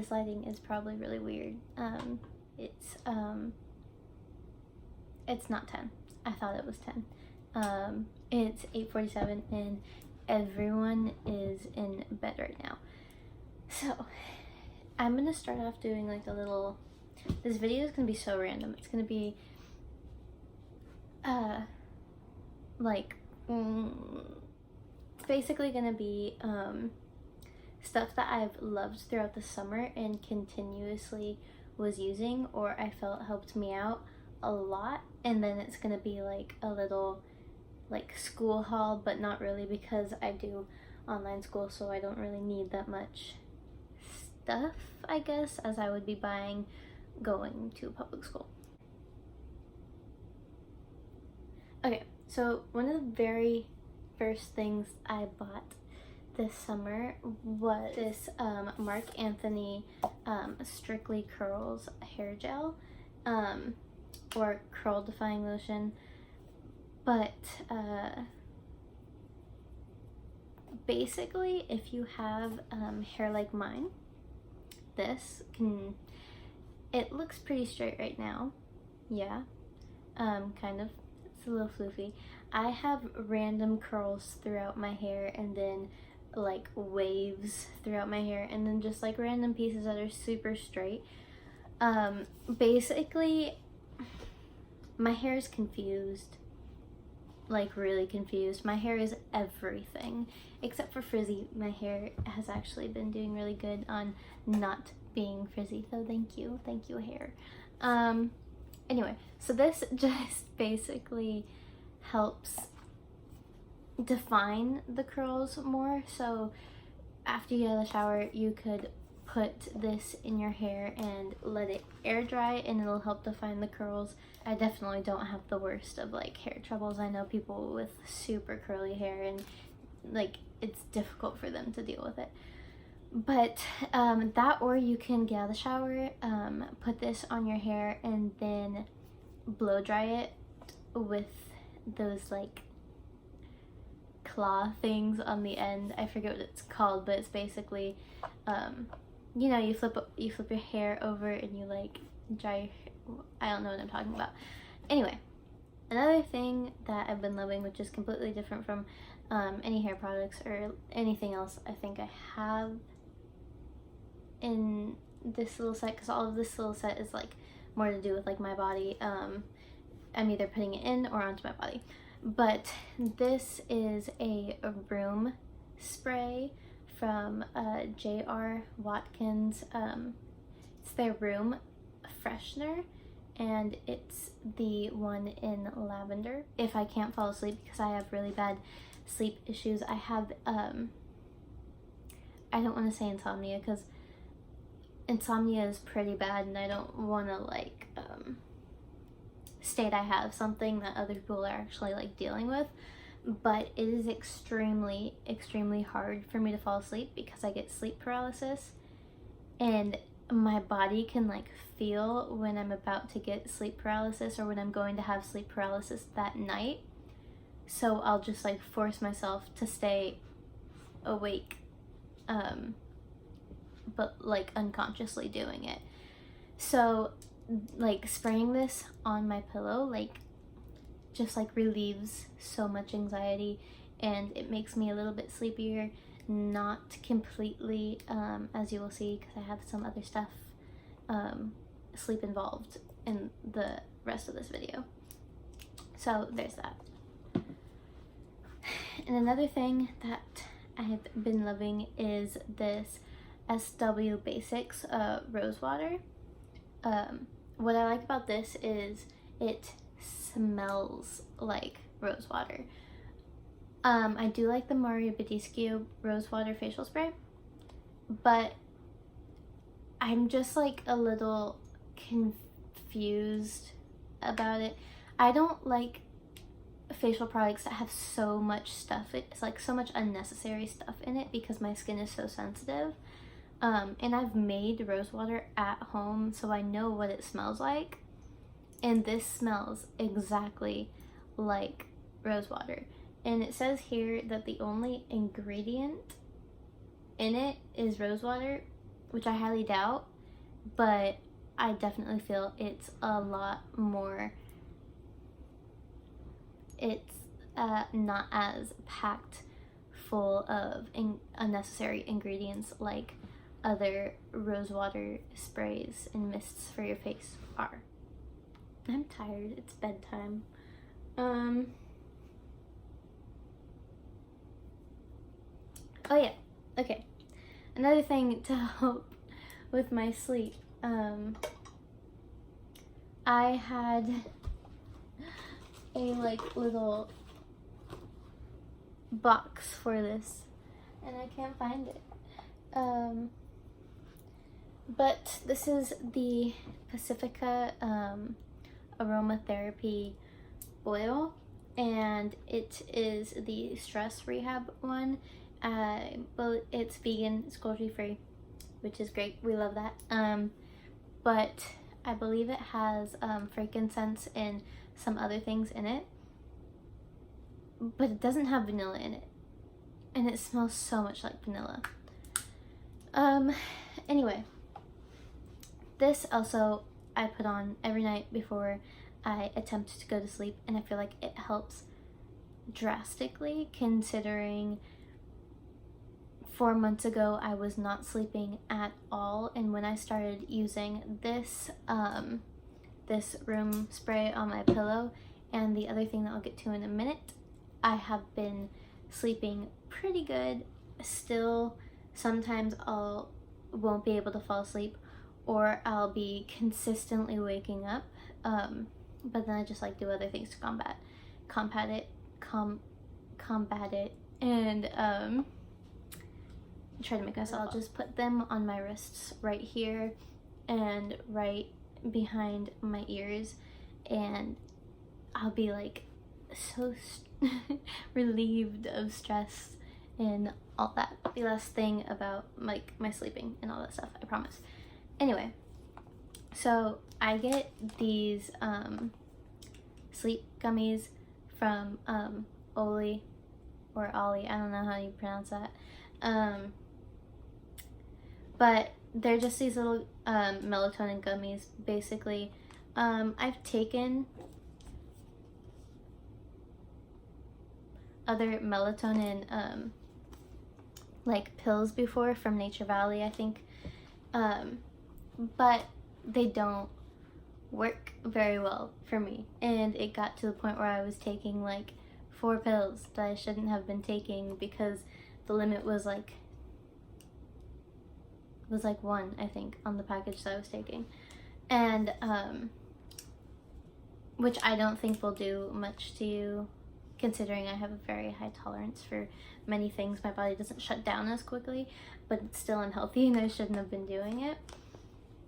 this lighting is probably really weird. It's not 10. I thought it was 10. It's 8:47 and everyone is in bed right now. So I'm gonna start off doing like a little, this video is gonna be so random. It's gonna be it's basically gonna be stuff that I've loved throughout the summer and continuously was using, or I felt helped me out a lot. And then it's gonna be like a little like school haul, but not really, because I do online school, so I don't really need that much stuff, I guess, as I would be buying going to public school. Okay, so one of the very first things I bought this summer was this Marc Strictly Curls hair gel, or curl defying lotion. But basically, if you have hair like mine, it looks pretty straight right now. Yeah, kind of. It's a little floofy. I have random curls throughout my hair, and then like waves throughout my hair, and then just like random pieces that are super straight. Basically, my hair is confused, like really confused. My hair is everything except for frizzy. My hair has actually been doing really good on not being frizzy, so thank you hair. Anyway, so this just basically helps define the curls more. So after you get out of the shower, you could put this in your hair and let it air dry, and it'll help define the curls. I definitely don't have the worst of like hair troubles. I know people with super curly hair, and like it's difficult for them to deal with it. But that, or you can get out of the shower, put this on your hair, and then blow dry it with those like claw things on the end. I forget what it's called, but it's basically you know, you flip your hair over and you like dry your hair. I don't know what I'm talking about. Anyway, another thing that I've been loving, which is completely different from any hair products or anything else I think I have in this little set, because all of this little set is like more to do with like my body. I'm either putting it in or onto my body. But this is a room spray from J.R. Watkins. It's their room freshener, and it's the one in lavender. If I can't fall asleep, because I have really bad sleep issues, I have I don't want to say insomnia, because insomnia is pretty bad, and I don't want to like state I have something that other people are actually like dealing with. But it is extremely hard for me to fall asleep because I get sleep paralysis, and my body can like feel when I'm about to get sleep paralysis or when I'm going to have sleep paralysis that night. So I'll just like force myself to stay awake, but like unconsciously doing it. So like spraying this on my pillow like just like relieves so much anxiety, and it makes me a little bit sleepier. Not completely, as you will see, because I have some other stuff sleep involved in the rest of this video. So there's that. And another thing that I have been loving is this SW Basics rose water. What I like about this is it smells like rose water. I do like the Mario Badescu rose water facial spray, but I'm just like a little confused about it. I don't like facial products that have so much stuff. It's like so much unnecessary stuff in it because my skin is so sensitive. And I've made rose water at home, so I know what it smells like. And this smells exactly like rose water. And it says here that the only ingredient in it is rose water. which I highly doubt, but I definitely feel it's a lot more, it's not as packed full of unnecessary ingredients like other rosewater sprays and mists for your face are. I'm tired, it's bedtime. Oh yeah, okay. Another thing to help with my sleep, I had a like little box for this and I can't find it. But this is the Pacifica aromatherapy oil, and it is the stress rehab one. But it's vegan, it's cruelty free, which is great. We love that. But I believe it has frankincense and some other things in it, but it doesn't have vanilla in it, and it smells so much like vanilla. Anyway, this also I put on every night before I attempt to go to sleep, and I feel like it helps drastically, considering 4 months ago I was not sleeping at all, and when I started using this this room spray on my pillow and the other thing that I'll get to in a minute, I have been sleeping pretty good. Still, sometimes won't be able to fall asleep, or I'll be consistently waking up, but then I just like do other things to combat it, and try to make myself. I'll just put them on my wrists right here and right behind my ears, and I'll be like so relieved of stress and all that. The last thing about like my sleeping and all that stuff, I promise. Anyway, so I get these sleep gummies from Oli or Ollie, I don't know how you pronounce that, but they're just these little melatonin gummies basically. I've taken other melatonin like pills before from Nature Valley, I think, but they don't work very well for me, and it got to the point where I was taking like 4 pills that I shouldn't have been taking because the limit was like 1, I think, on the package that I was taking, and which I don't think will do much to you, considering I have a very high tolerance for many things. My body doesn't shut down as quickly, but it's still unhealthy and I shouldn't have been doing it.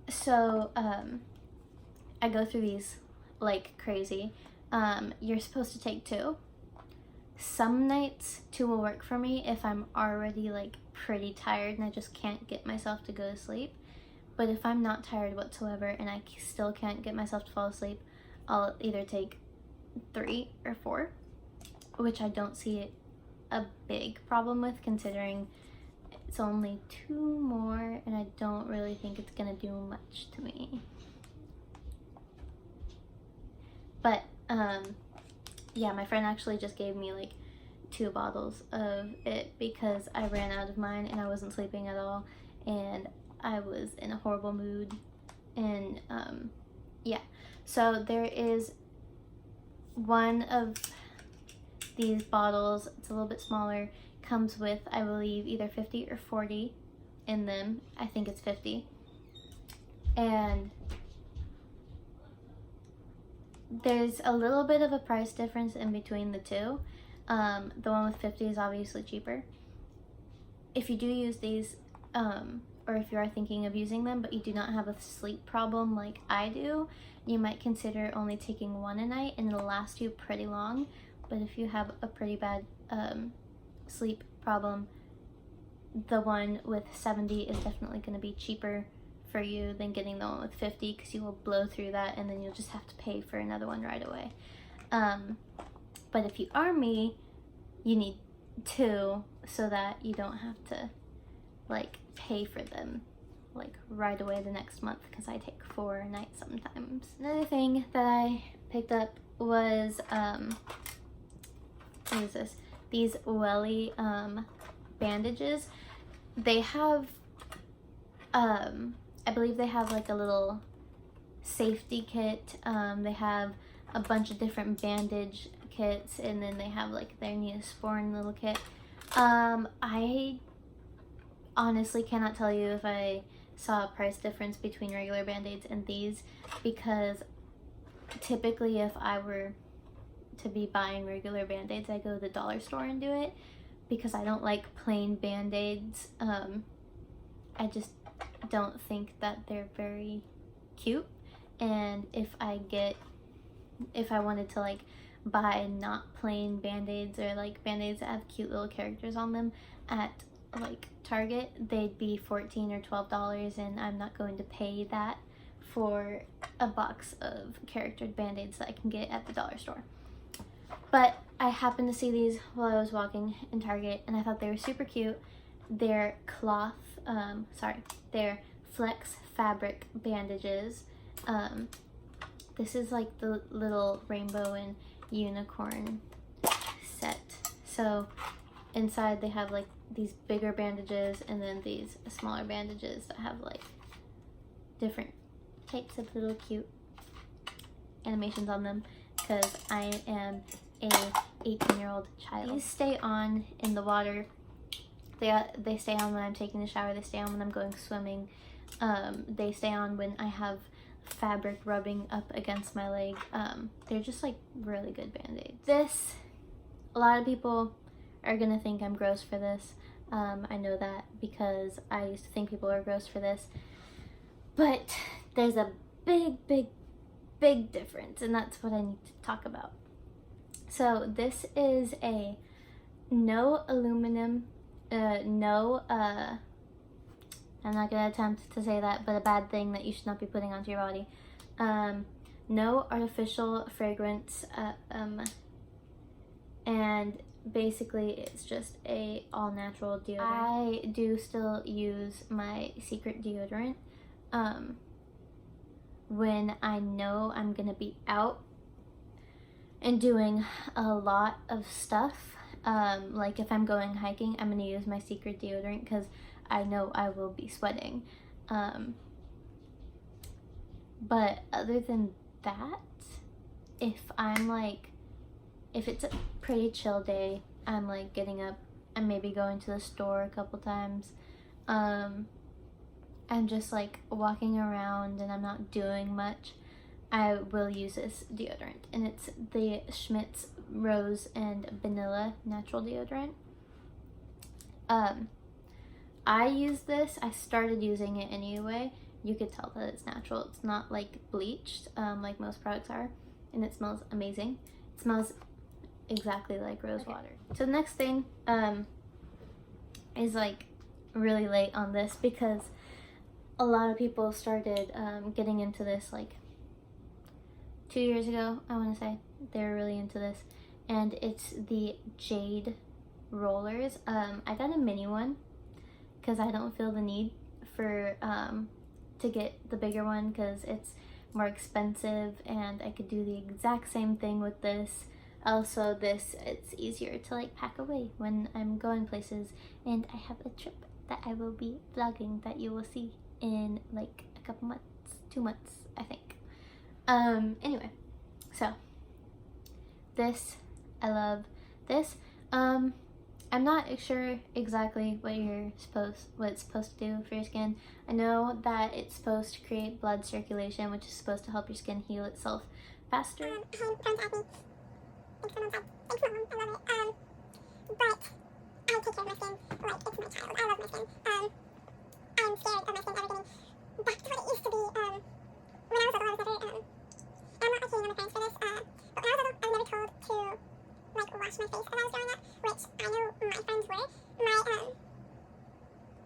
So I go through these like crazy. You're supposed to take 2. Some nights 2 will work for me if I'm already like pretty tired and I just can't get myself to go to sleep. But if I'm not tired whatsoever and I still can't get myself to fall asleep, I'll either take 3 or 4, which I don't see a big problem with, considering it's only 2 more and I don't really think it's gonna do much to me. But yeah, my friend actually just gave me like 2 bottles of it because I ran out of mine and I wasn't sleeping at all and I was in a horrible mood, and yeah, so there is one of these bottles, it's a little bit smaller, comes with, I believe, either 50 or 40 in them. I think it's 50, and there's a little bit of a price difference in between the 2. The one with 50 is obviously cheaper. If you do use these, or if you are thinking of using them but you do not have a sleep problem like I do, you might consider only taking 1 a night and it'll last you pretty long. But if you have a pretty bad sleep problem, the one with 70 is definitely going to be cheaper for you than getting the one with 50, because you will blow through that and then you'll just have to pay for another one right away. But if you are me, you need 2 so that you don't have to like pay for them like right away the next month because I take 4 nights sometimes. Another thing that I picked up was what is this? These welly bandages. They have I believe they have like a little safety kit. They have a bunch of different bandage kits, and then they have like their Neosporin little kit. I honestly cannot tell you if I saw a price difference between regular band-aids and these, because typically if I were to be buying regular band-aids, I go to the dollar store and do it, because I don't like plain band-aids. I just don't think that they're very cute, and if I wanted to like buy not plain band-aids, or like band-aids that have cute little characters on them at like Target, they'd be $14 or $12, and I'm not going to pay that for a box of charactered band-aids that I can get at the dollar store. But I happened to see these while I was walking in Target, and I thought they were super cute. They're they're flex fabric bandages. This is like the little rainbow and unicorn set. So inside they have like these bigger bandages, and then these smaller bandages that have like different types of little cute animations on them, because I am a 18-year-old child. These stay on in the water. They stay on when I'm taking a shower. They stay on when I'm going swimming. They stay on when I have fabric rubbing up against my leg. They're just like really good band-aids. This, a lot of people are gonna think I'm gross for this. I know that because I used to think people were gross for this, but there's a big difference, and that's what I need to talk about. So this is a no aluminum, I'm not gonna attempt to say that, but a bad thing that you should not be putting onto your body. No artificial fragrance, and basically it's just a all natural deodorant. I do still use my secret deodorant when I know I'm gonna be out and doing a lot of stuff. Like if I'm going hiking, I'm gonna use my secret deodorant because I know I will be sweating. But other than that, if it's a pretty chill day, I'm like getting up and maybe going to the store a couple times, I'm just like walking around and I'm not doing much, I will use this deodorant, and it's the Schmidt's Rose and Vanilla Natural Deodorant. I use this, I started using it anyway. You could tell that it's natural. It's not like bleached like most products are, and it smells amazing. It smells exactly like rose water. So the next thing is like really late on this, because a lot of people started getting into this like 2 years ago, I want to say. They were really into this, and it's the Jade rollers. I got a mini one because I don't feel the need for to get the bigger one, because it's more expensive, and I could do the exact same thing with this. Also, it's easier to like pack away when I'm going places, and I have a trip that I will be vlogging that you will see in like a couple months, 2 months, I think. Anyway, so this, I love this. I'm not sure exactly what it's supposed to do for your skin. I know that it's supposed to create blood circulation, which is supposed to help your skin heal itself faster. But I take care of my skin like it's my child. I love my skin. I'm scared of my skin ever getting back to what it used to be. When I was little, I'm not like my parents for this, but when I was little, I was never told to like wash my face as I was growing up, which I know my friends were. My other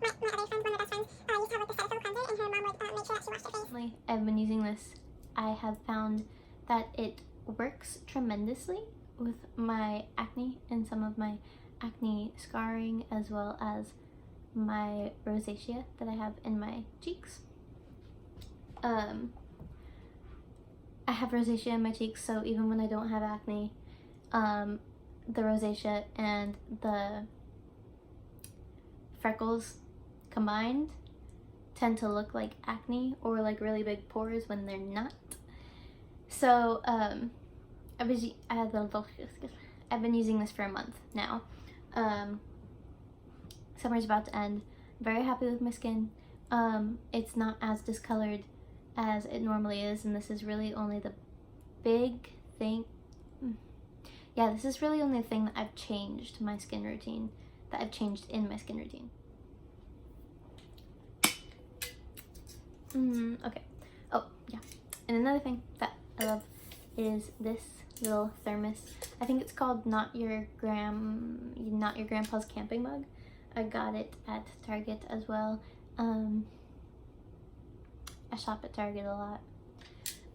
friends, one of my best friends, used to have like the Cetaphil cleanser, and her mom would make sure that she washed her face. Recently, I've been using this. I have found that it works tremendously with my acne and some of my acne scarring, as well as my rosacea that I have in my cheeks. I have rosacea in my cheeks, so even when I don't have acne, the rosacea and the freckles combined tend to look like acne or like really big pores when they're not. So I've been using this for a month now. Summer's about to end. Very happy with my skin. It's not as discolored as it normally is, and this is really only the big thing. Yeah, this is really only the thing that I've changed my skin routine, that I've changed in my skin routine. Okay. Oh, yeah. And another thing that I love is this little thermos. I think it's called Not Your Grandpa's Camping Mug. I got it at Target as well. I shop at Target a lot.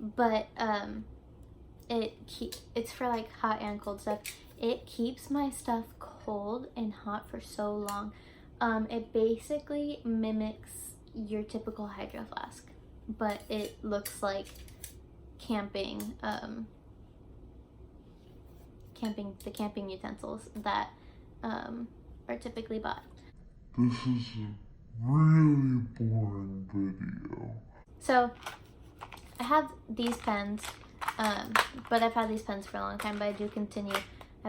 But it's for like hot and cold stuff. It keeps my stuff cold and hot for so long. It basically mimics your typical hydro flask, but it looks like camping camping utensils that are typically bought. This is a really boring video. So I have these pens, but I've had these pens for a long time, but I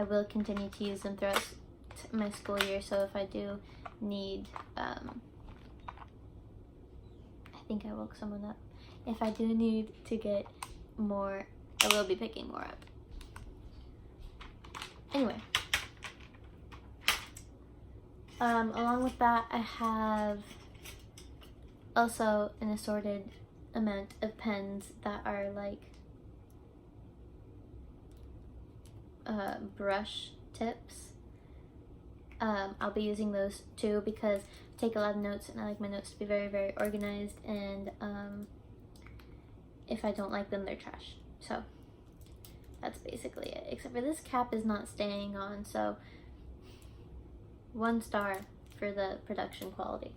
will continue to use them throughout my school year. So if I do need, I think I woke someone up. If I do need to get more, I will be picking more up. Anyway, along with that, I have also an assorted amount of pens that are like brush tips. I'll be using those too because I take a lot of notes and I like my notes to be very, very organized, and if I don't like them, they're trash. So that's basically it, except for this cap is not staying on, so 1 star for the production quality.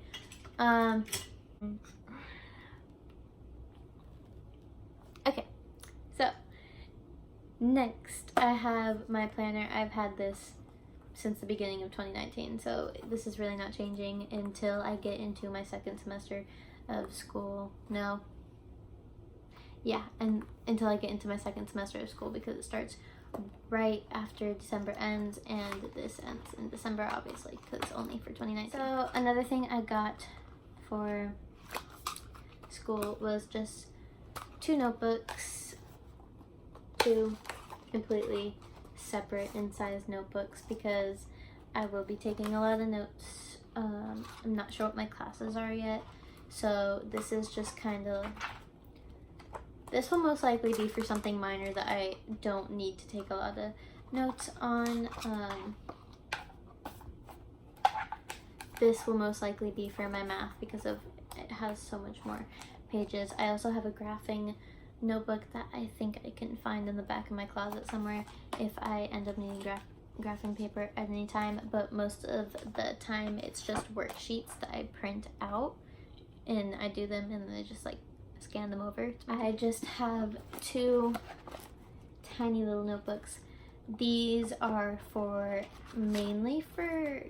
Okay, so next I have my planner. I've had this since the beginning of 2019, so this is really not changing until I get into my second semester of school. And until I get into my second semester of school, because it starts right after December ends, and this ends in December, obviously, because it's only for 2019. So another thing I got for school was just 2 notebooks, 2 completely separate in size notebooks, because I will be taking a lot of notes. I'm not sure what my classes are yet, so this is just kind of, this will most likely be for something minor that I don't need to take a lot of notes on. This will most likely be for my math because it has so much more pages. I also have a graphing notebook that I think I can find in the back of my closet somewhere if I end up needing graphing paper at any time, but most of the time it's just worksheets that I print out and I do them and then I just like scan them over. I just have 2 tiny little notebooks. These are mainly for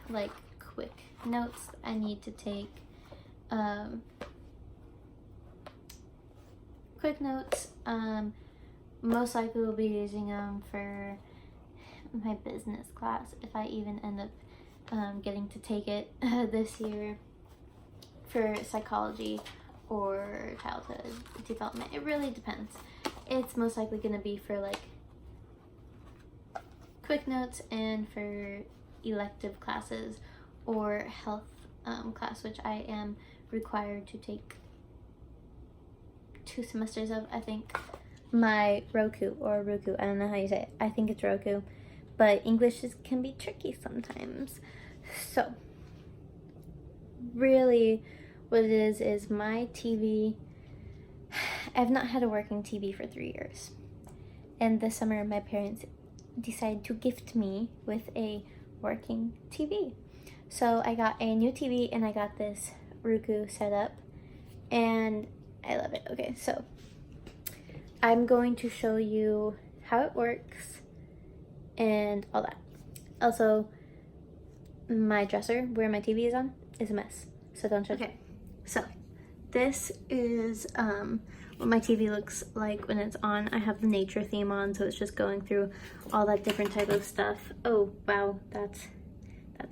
like quick notes I need to take. Quick notes. Most likely will be using them for my business class if I even end up getting to take it this year, for psychology or childhood development. It really depends. It's most likely going to be for like quick notes and for elective classes or health class, which I am required to take 2 semesters of, I think. My Roku, I don't know how you say it. I think it's Roku, but English can be tricky sometimes. So really what it is my TV. I've not had a working TV for 3 years, and this summer my parents decided to gift me with a working TV. So I got a new TV and I got this Roku set up and I love it. Okay, so I'm going to show you how it works and all that. Also, my dresser where my TV is on is a mess, so don't judge. Okay, so this is what my TV looks like when it's on. I have the nature theme on, so it's just going through all that different type of stuff. Oh wow, that's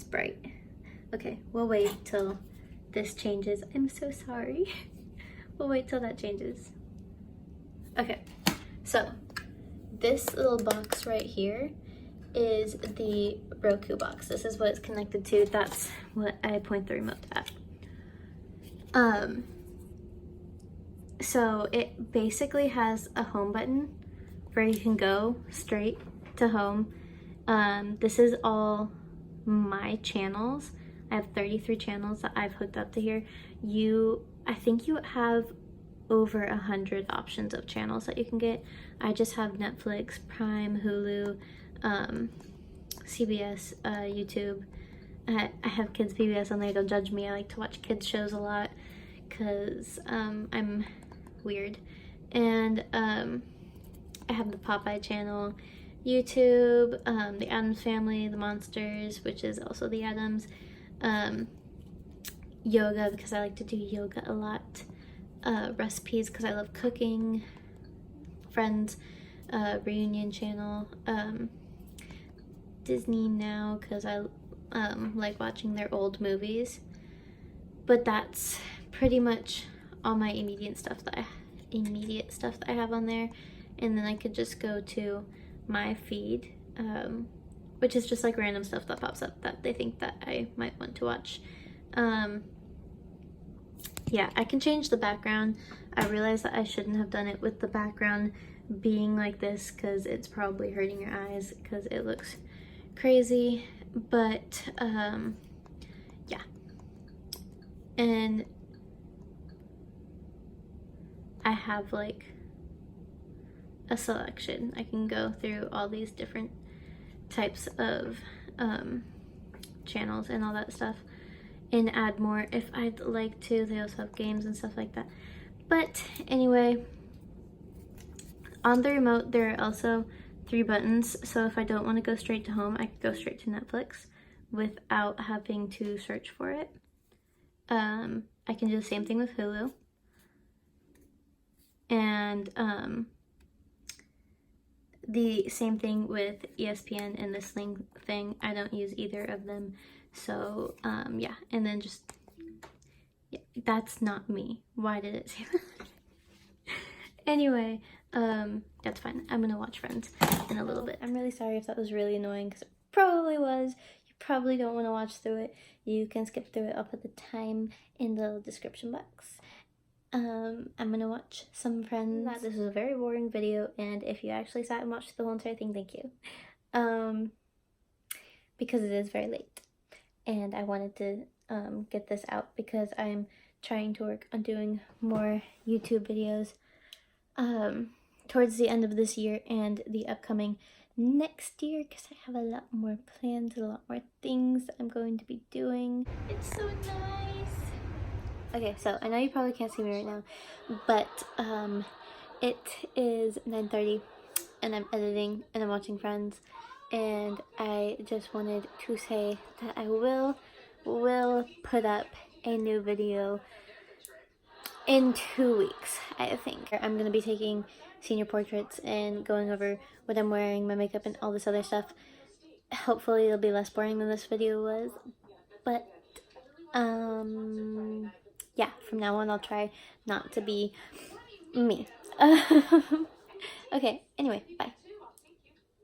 bright. Okay, we'll wait till this changes. I'm so sorry. We'll wait till that changes. Okay, so this little box right here is the Roku box. This is what it's connected to. That's what I point the remote at. So it basically has a home button where you can go straight to home. This is all my channels. I have 33 channels that I've hooked up to here. I think you have over 100 options of channels that you can get. I just have Netflix, Prime, Hulu, CBS, YouTube. I have kids PBS on there. Don't judge me. I like to watch kids shows a lot because I'm weird. And I have the Popeye channel, YouTube, the Addams Family, the Monsters, which is also the Addams, yoga because I like to do yoga a lot, recipes because I love cooking, Friends, reunion channel, Disney Now because I like watching their old movies. But that's pretty much all my immediate stuff that I have on there. And then I could just go to my feed, which is just like random stuff that pops up that they think that I might want to watch. Yeah, I can change the background. I realize that I shouldn't have done it with the background being like this because it's probably hurting your eyes because it looks crazy. But yeah, and I have like a selection. I can go through all these different types of channels and all that stuff and add more if I'd like to. They also have games and stuff like that. But anyway, on the remote there are also 3 buttons, so if I don't want to go straight to home, I can go straight to Netflix without having to search for it. I can do the same thing with Hulu. And the same thing with ESPN and the Sling thing. I don't use either of them. So yeah, and then just, yeah, that's not me. Why did it say that? Anyway, that's fine. I'm gonna watch Friends in a little bit. I'm really sorry if that was really annoying because it probably was. You probably don't want to watch through it. You can skip through it. I'll put the time in the description box. I'm gonna watch some Friends. This is a very boring video, and if you actually sat and watched the whole entire thing, thank you. Because it is very late, and I wanted to get this out because I'm trying to work on doing more YouTube videos towards the end of this year and the upcoming next year because I have a lot more plans, a lot more things I'm going to be doing. It's so nice. Okay, so I know you probably can't see me right now, but it is 9:30 and I'm editing and I'm watching Friends, and I just wanted to say that I will put up a new video in 2 weeks, I think. I'm gonna be taking senior portraits and going over what I'm wearing, my makeup, and all this other stuff. Hopefully it'll be less boring than this video was, but yeah, from now on I'll try not to be me. Okay, anyway, bye.